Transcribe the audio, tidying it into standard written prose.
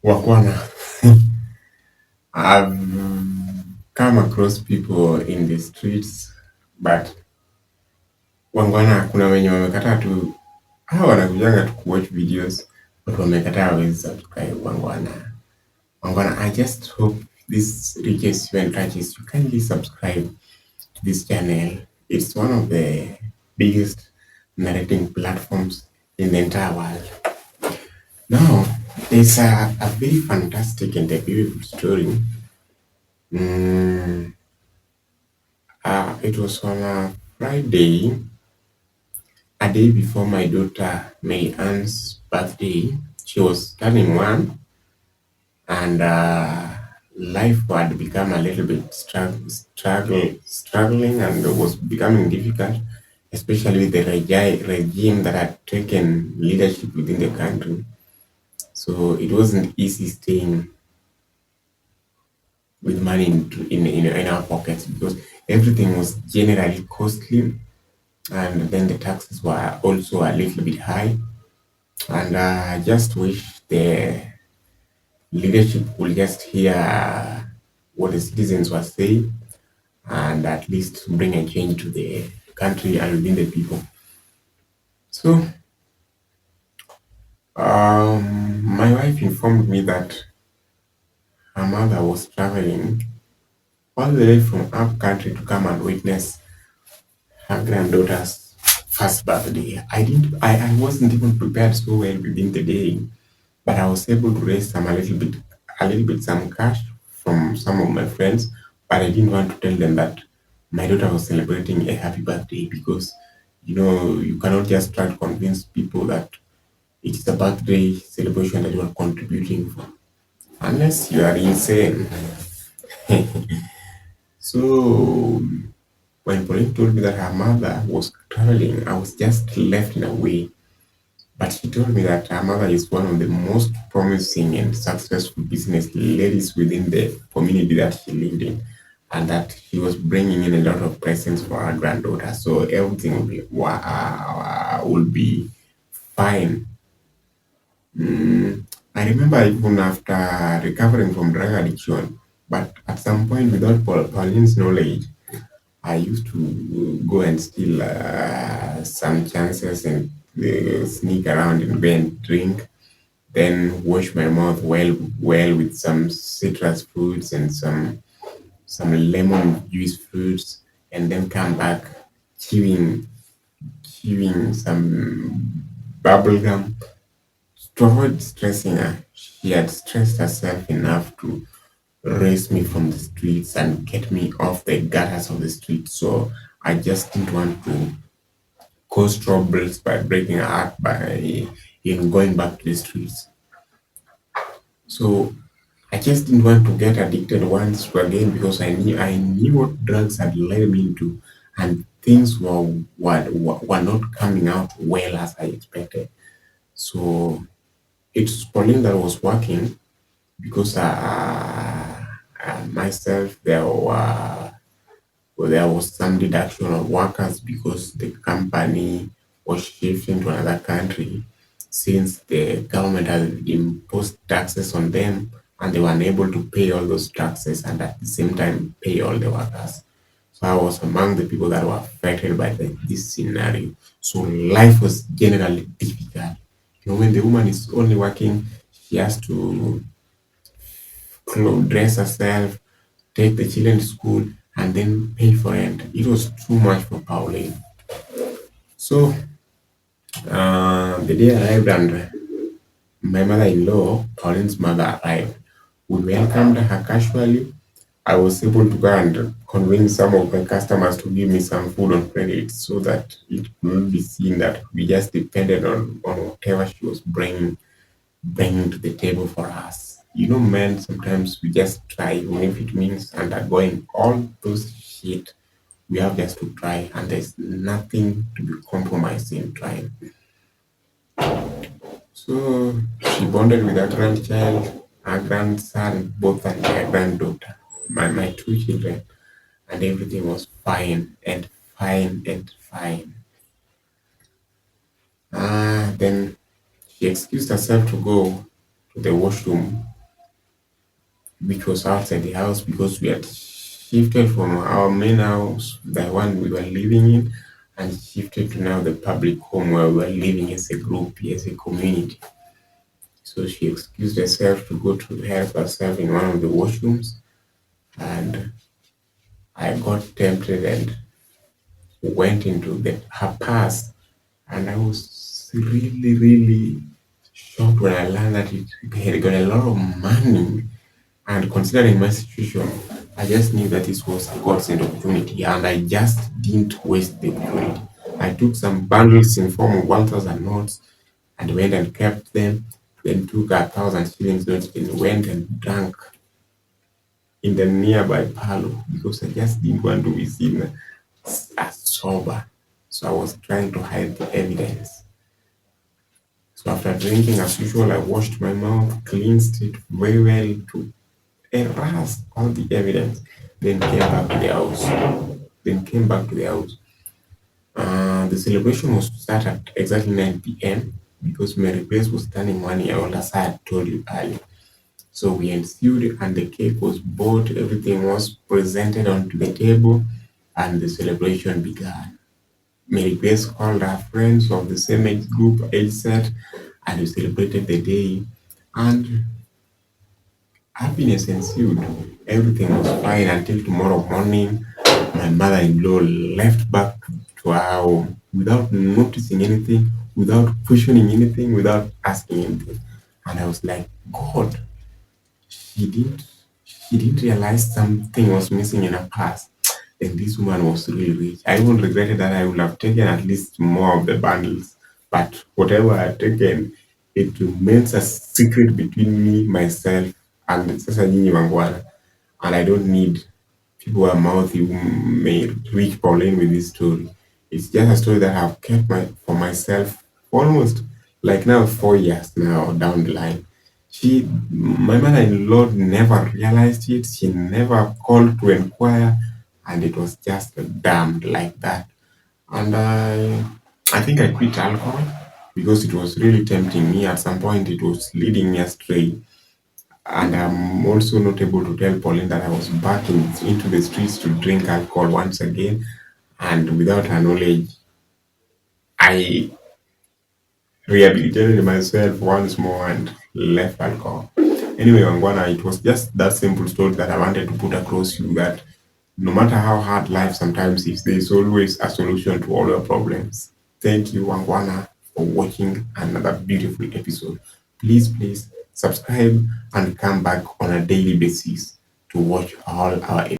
Wakwana. I've come across people in the streets, but wangwana kuna wenye wamekataa tu, hawa wanakujanga tu kuwatch videos, but wamekataa hawezi subscribe wangwana. Wangwana, I just hope this reaches you and touches you. Kindly subscribe to this channel. It's one of the biggest narrating platforms in the entire world. Now, there's a very fantastic and a beautiful story. It was on a Friday, a day before my daughter May Ann's birthday. She was turning one, and life had become a little bit struggling, and it was becoming difficult, especially with the regime that had taken leadership within the country. So it wasn't easy staying with money in our pockets because everything was generally costly, and then the taxes were also a little bit high. And I just wish the leadership would just hear what the citizens were saying and at least bring a change to the country and within the people. So, my wife informed me that her mother was traveling all the way from up country to come and witness her granddaughter's first birthday. I wasn't even prepared so well within the day, but I was able to raise a little bit some cash from some of my friends. But I didn't want to tell them that my daughter was celebrating a happy birthday because you cannot just try to convince people that it is a birthday celebration that you are contributing for unless you are insane. So when Pauline told me that her mother was traveling, I was just left in a way. But she told me that her mother is one of the most promising and successful business ladies within the community that she lived in, and that she was bringing in a lot of presents for her granddaughter. So everything will be fine. I remember even after recovering from drug addiction, but at some point, without Pauline's knowledge, I used to go and steal some chances and sneak around and go and drink, then wash my mouth well with some citrus fruits and some lemon juice fruits, and then come back chewing chewing some bubble gum to avoid stressing her. She had stressed herself enough to raise me from the streets and get me off the gutters of the streets. So I just didn't want to cause troubles by breaking her heart by in going back to the streets. So I just didn't want to get addicted once again because I knew what drugs had led me into, and things were not coming out well as I expected. So it's Pauline that was working because myself there was some deduction of workers because the company was shifting to another country since the government had imposed taxes on them and they were unable to pay all those taxes and at the same time pay all the workers. So I was among the people that were affected by this scenario. So life was generally difficult. When the woman is only working, she has to dress herself, take the children to school, and then pay for rent. It was too much for Pauline. So the day arrived, and my mother-in-law, Pauline's mother, arrived. We welcomed her casually. I was able to go and convince some of my customers to give me some food on credit so that it could be seen that we just depended on whatever she was bringing to the table for us. Men, sometimes we just try, even if it means undergoing all those shit, we have just to try, and there's nothing to be compromised in trying. So she bonded with her grandchild, her grandson, both, and their granddaughter, my two children, and everything was fine and fine and fine. Then she excused herself to go to the washroom which was outside the house because we had shifted from our main house, the one we were living in, and shifted to now the public home where we were living as a group, as a community. So she excused herself to go to help herself in one of the washrooms, and I got tempted and went into her purse, and I was really, really shocked when I learned that it had got a lot of money. And considering my situation, I just knew that this was a godsend opportunity, and I just didn't waste the opportunity. I took some bundles in form of 1,000 notes and went and kept them. Then took 1,000 shillings notes and went and drank in the nearby parlor because I just didn't want to be seen as sober. So I was trying to hide the evidence. So after drinking as usual, I washed my mouth, cleansed it very well to erased all the evidence, then came back to the house. Then came back to the house. The celebration was to start at exactly 9 p.m. because Mary Grace was turning 1 year old, as I had told you earlier. So we ensued, and the cake was bought, everything was presented onto the table, and the celebration began. Mary Grace called her friends of the same age group, age set, and we celebrated the day. And happiness ensued. Everything was fine until tomorrow morning. My mother in law left back to her home without noticing anything, without questioning anything, without asking anything. And I was like, God, she didn't she didn't realize something was missing in her past. And this woman was really rich. I even regretted that I would have taken at least more of the bundles. But whatever I had taken, it remains a secret between me, myself, and Sasa Nyinyi Wangwana. And I don't need people who are mouthy who may reach Pauline with this story. It's just a story that I've kept for myself for almost like now 4 years now down the line. My mother-in-law never realized it. She never called to inquire, and it was just damned like that. And I think I quit alcohol because it was really tempting me. At some point, it was leading me astray. And I'm also not able to tell Pauline that I was back into the streets to drink alcohol once again. And without her knowledge, I rehabilitated myself once more and left alcohol. Anyway, Wangwana, it was just that simple story that I wanted to put across you that no matter how hard life sometimes is, there's always a solution to all your problems. Thank you, Wangwana, for watching another beautiful episode. Please subscribe and come back on a daily basis to watch all our episodes.